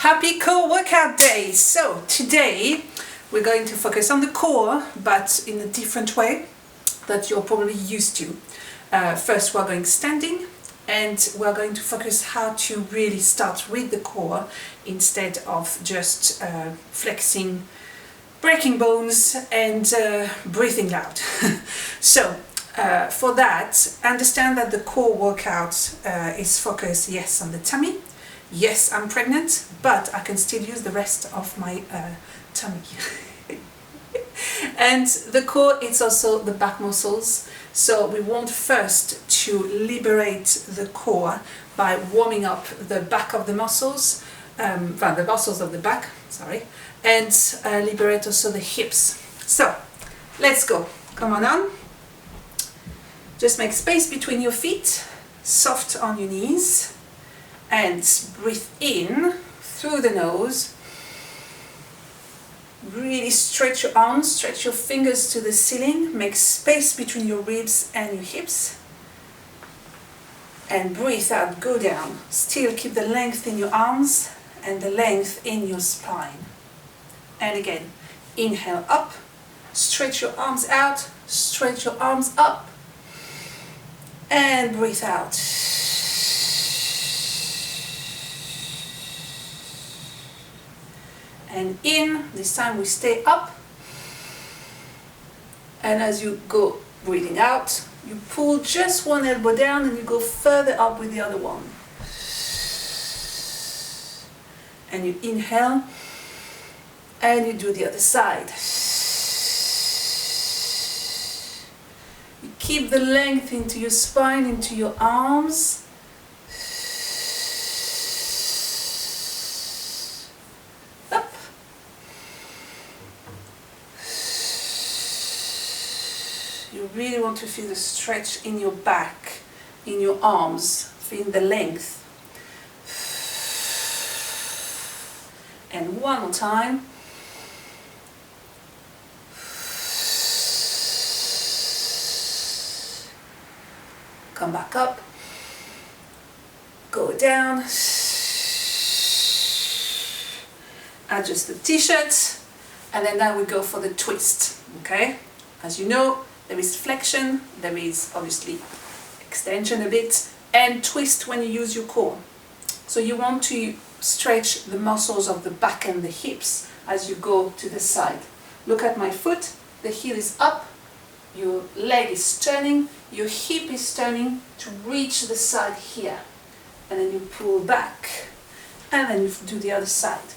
Happy core workout day! So today we're going to focus on the core, but in a different way that you're probably used to. First we're going standing, and we're going to focus how to really start with the core instead of just flexing, breaking bones and breathing loud. So for that, understand that the core workout is focused, yes, on the tummy. Yes, I'm pregnant, but I can still use the rest of my tummy. And the core, it's also the back muscles. So we want first to liberate the core by warming up the back of the muscles, the muscles of the back, sorry, and liberate also the hips. So let's go. Come on. Just make space between your feet, soft on your knees. And breathe in through the nose. Really stretch your arms, stretch your fingers to the ceiling. Make space between your ribs and your hips. And breathe out, go down. Still keep the length in your arms and the length in your spine. And again, inhale up. Stretch your arms out, stretch your arms up. And breathe out. And in, this time we stay up, and as you go breathing out, you pull just one elbow down and you go further up with the other one. And you inhale, and you do the other side. You keep the length into your spine, into your arms. You really want to feel the stretch in your back, in your arms, feel the length. And one more time. Come back up. Go down. Adjust the t-shirt. And then now we go for the twist. Okay? As you know, there is flexion, there is obviously extension a bit, and twist when you use your core. So you want to stretch the muscles of the back and the hips as you go to the side. Look at my foot, the heel is up, your leg is turning, your hip is turning to reach the side here. And then you pull back, and then you do the other side.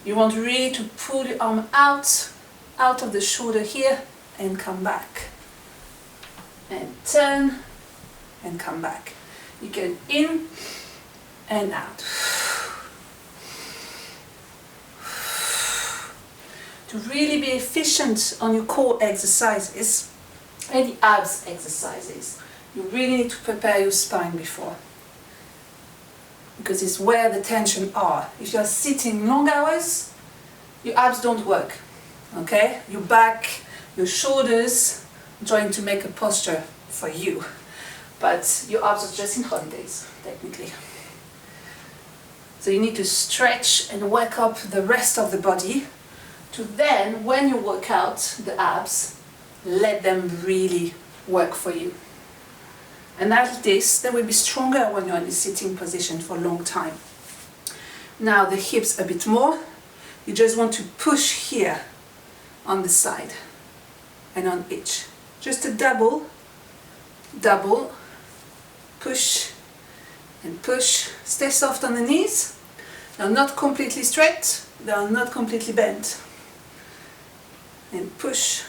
You want really to pull your arm out of the shoulder here, and come back. And turn and come back. You get in and out. To really be efficient on your core exercises and the abs exercises, you really need to prepare your spine before, because it's where the tension are. If you are sitting long hours, your abs don't work. Okay? Your back, your shoulders, trying to make a posture for you, but your abs are just in holidays, technically. So you need to stretch and work up the rest of the body to then, when you work out the abs, let them really work for you. And like this, they will be stronger when you're in a sitting position for a long time. Now the hips a bit more. You just want to push here on the side and on each. Just a double, push and push. Stay soft on the knees. They're not completely straight, they are not completely bent. And push,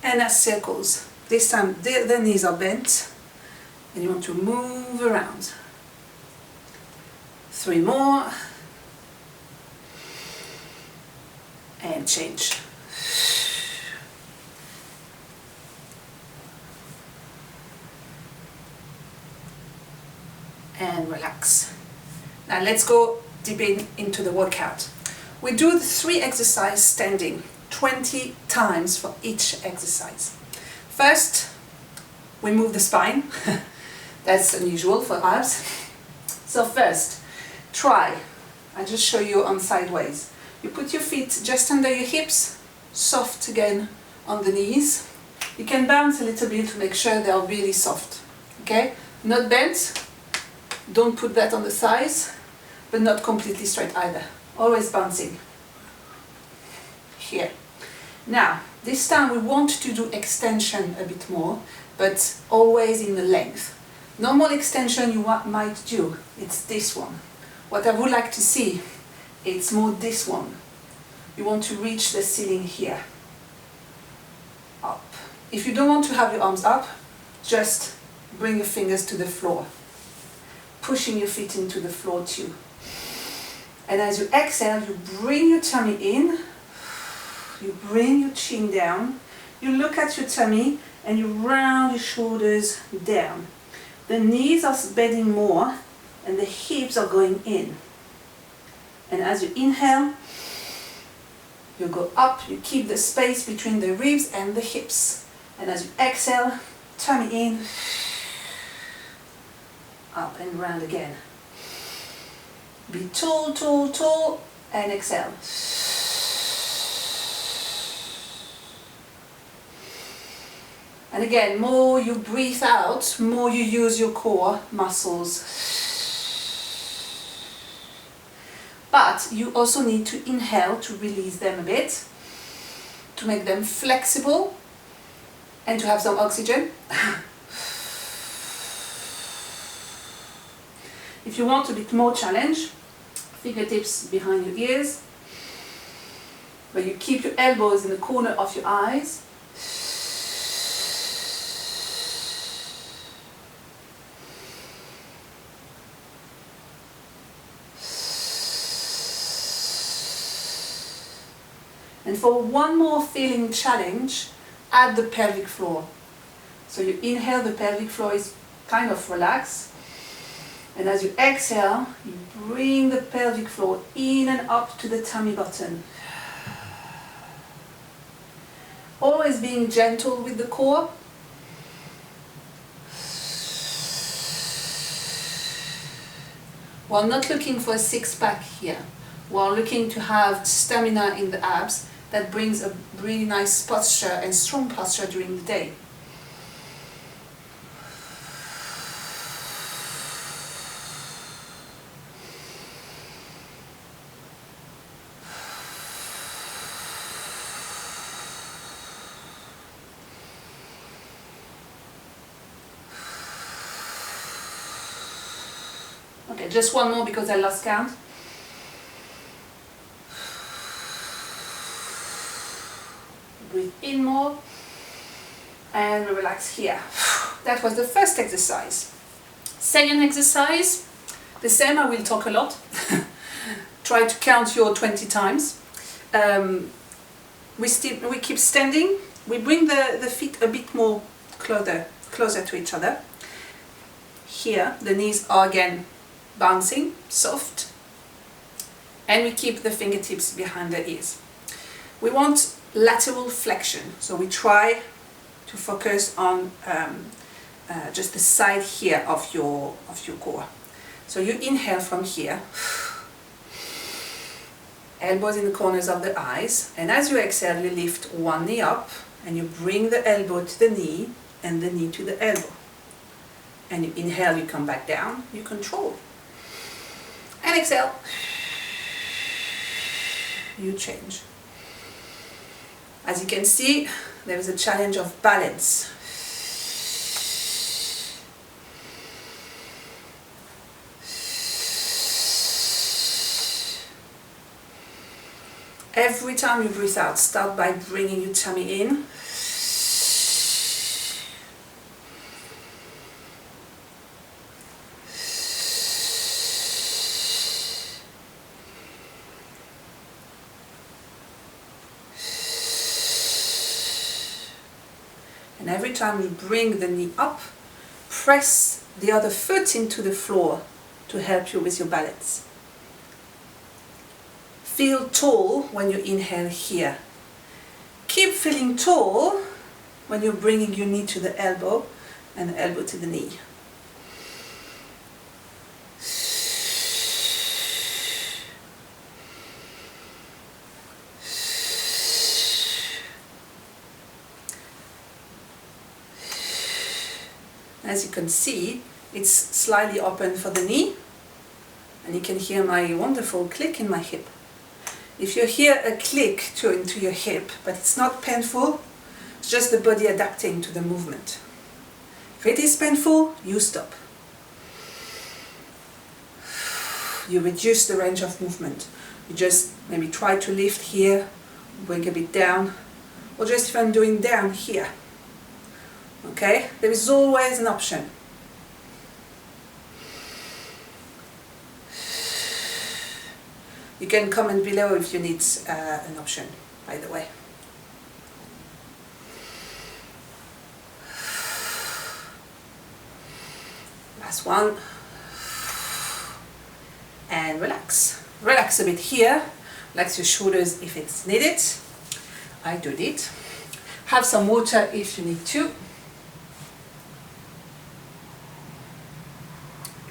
and as circles. This time the knees are bent, and you want to move around. 3 more, and change. And relax. Now let's go deep into the workout. We do the 3 exercises standing, 20 times for each exercise. First, we move the spine. That's unusual for abs. So first, Try. I just show you on sideways. You put your feet just under your hips, soft again on the knees. You can bounce a little bit to make sure they are really soft. Okay? Not bent. Don't put that on the thighs, but not completely straight either. Always bouncing. Here. Now, this time we want to do extension a bit more, but always in the length. Normal extension you might do, it's this one. What I would like to see, it's more this one. You want to reach the ceiling here. Up. If you don't want to have your arms up, just bring your fingers to the floor. Pushing your feet into the floor too. And as you exhale, you bring your tummy in, you bring your chin down, you look at your tummy and you round your shoulders down. The knees are bending more and the hips are going in. And as you inhale, you go up, you keep the space between the ribs and the hips. And as you exhale, tummy in, up and round again. Be tall, tall, tall, and exhale. And again, more you breathe out, more you use your core muscles. But you also need to inhale to release them a bit, to make them flexible, and to have some oxygen. If you want a bit more challenge, fingertips behind your ears, where you keep your elbows in the corner of your eyes. And for one more feeling challenge, add the pelvic floor. So you inhale, the pelvic floor is kind of relaxed. And as you exhale, you bring the pelvic floor in and up to the tummy button. Always being gentle with the core. While not looking for a six-pack here. While looking to have stamina in the abs, that brings a really nice posture and strong posture during the day. Okay, just one more because I lost count. Breathe in more and relax here. That was the first exercise. Second exercise, the same. I will talk a lot. Try to count your 20 times. We keep standing. We bring the feet a bit more closer to each other. Here, the knees are again bouncing, soft, and we keep the fingertips behind the ears. We want lateral flexion, so we try to focus on just the side here of your core. So you inhale from here, elbows in the corners of the eyes, and as you exhale, you lift one knee up and you bring the elbow to the knee and the knee to the elbow. And you inhale, you come back down, you control. And exhale, you change. As you can see, there is a challenge of balance. Every time you breathe out, start by bringing your tummy in. And every time you bring the knee up, press the other foot into the floor to help you with your balance. Feel tall when you inhale here. Keep feeling tall when you're bringing your knee to the elbow and the elbow to the knee. As you can see, it's slightly open for the knee, and you can hear my wonderful click in my hip. If you hear a click into your hip, but it's not painful, it's just the body adapting to the movement. If it is painful, you stop. You reduce the range of movement. You just maybe try to lift here, bring a bit down, or just even doing down here. Okay? There is always an option. You can comment below if you need an option, by the way. Last one. And relax. Relax a bit here. Relax your shoulders if it's needed. I do need. Have some water if you need to.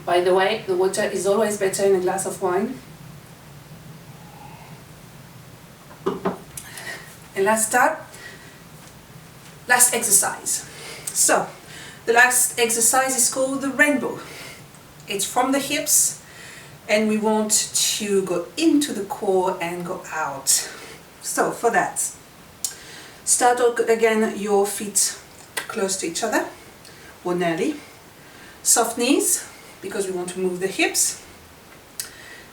By the way, the water is always better in a glass of wine. And last exercise. So, the last exercise is called the rainbow. It's from the hips, and we want to go into the core and go out. So for that, start again your feet close to each other, or nearly. Soft knees, because we want to move the hips.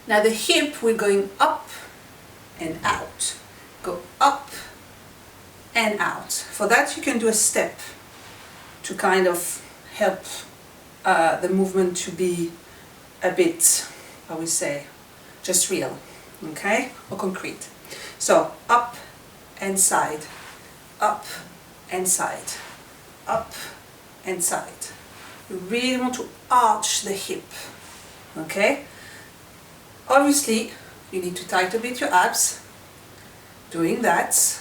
Now the hip, we're going up and out. Go up and out. For that you can do a step to kind of help the movement to be a bit, I would say, just real, okay, or concrete. So up and side, up and side, up and side. You really want to arch the hip, okay? Obviously, you need to tighten a bit your abs, doing that.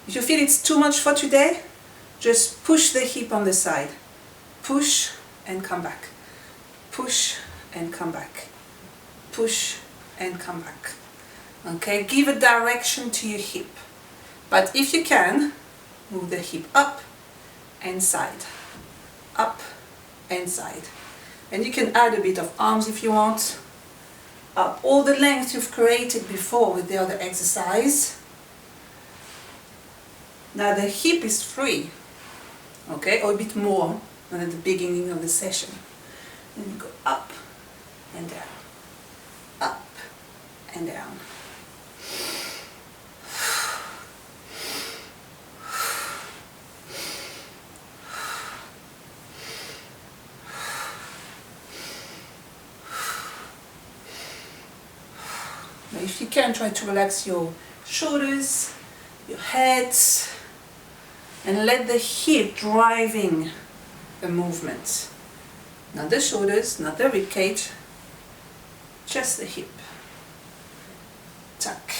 If you feel it's too much for today, just push the hip on the side. Push and come back. Push and come back. Push and come back. Okay, give a direction to your hip. But if you can, move the hip up and side. Up and side. And you can add a bit of arms if you want. All the length you've created before with the other exercise. Now the hip is free, okay, or a bit more than at the beginning of the session. And you go up and down, up and down. Now if you can, try to relax your shoulders, your head, and let the hip driving the movement. Not the shoulders, not the rib cage, just the hip. Tuck.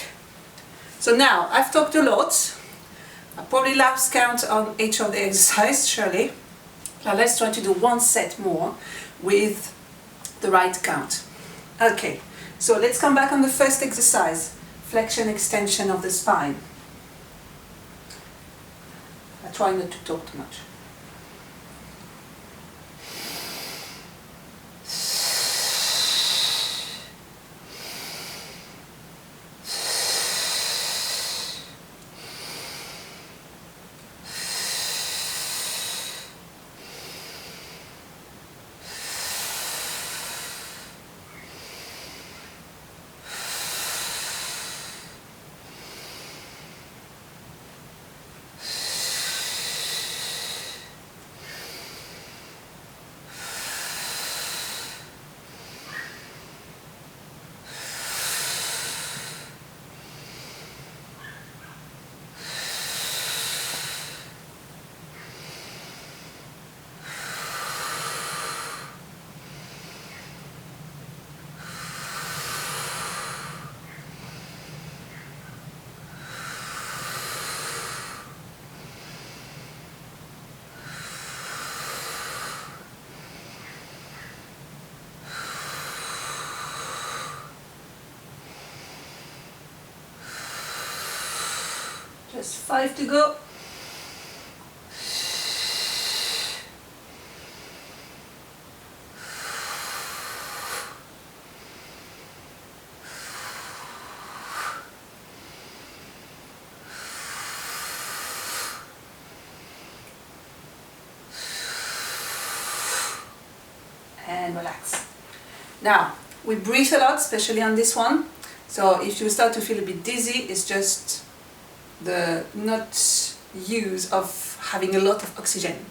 So now, I've talked a lot. I probably lost count on each of the exercises, surely. Now let's try to do one set more with the right count. Okay, so let's come back on the first exercise. Flexion, extension of the spine. I try not to talk too much. Just 5 to go. and relax. Now, we breathe a lot, especially on this one. So if you start to feel a bit dizzy, it's just the not use of having a lot of oxygen.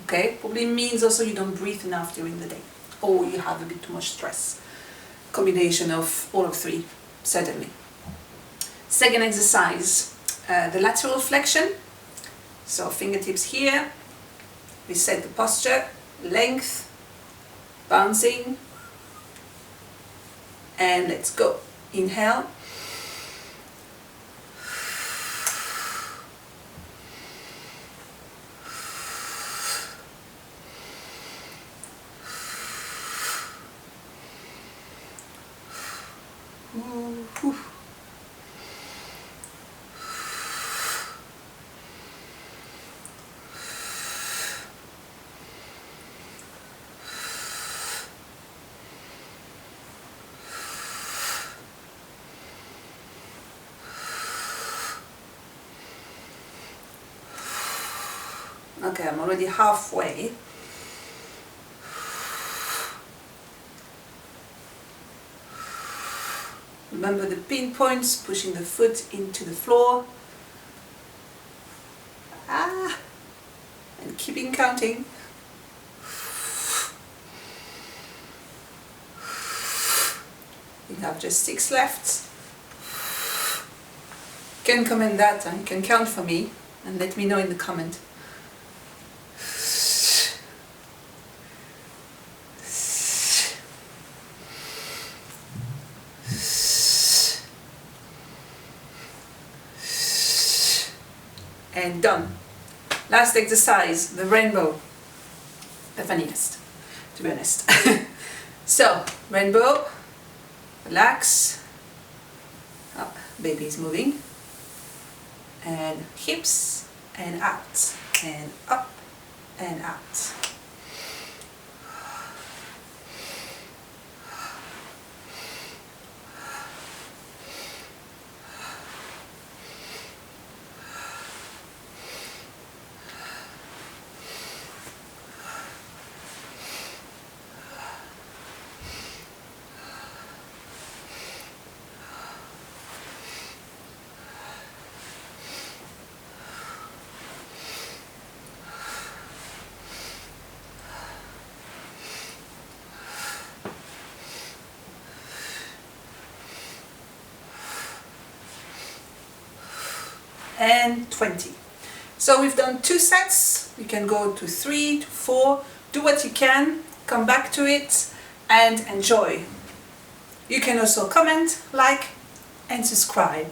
Okay, probably means also you don't breathe enough during the day, or you have a bit too much stress. Combination of all of three, certainly. Second exercise, the lateral flexion. So fingertips here, we set the posture, length, bouncing, and let's go. Inhale. Okay, I'm already halfway. Remember the pinpoints, pushing the foot into the floor. And keeping counting. We have just 6 left. You can comment that, and you can count for me and let me know in the comment. And done. Last exercise, the rainbow. The funniest, to be honest. So, rainbow, relax. Up, baby is moving. And hips, and out, and up, and out. And 20. So we've done 2 sets. We can go to 3, to 4. Do what you can, come back to it and enjoy. You can also comment, like and subscribe.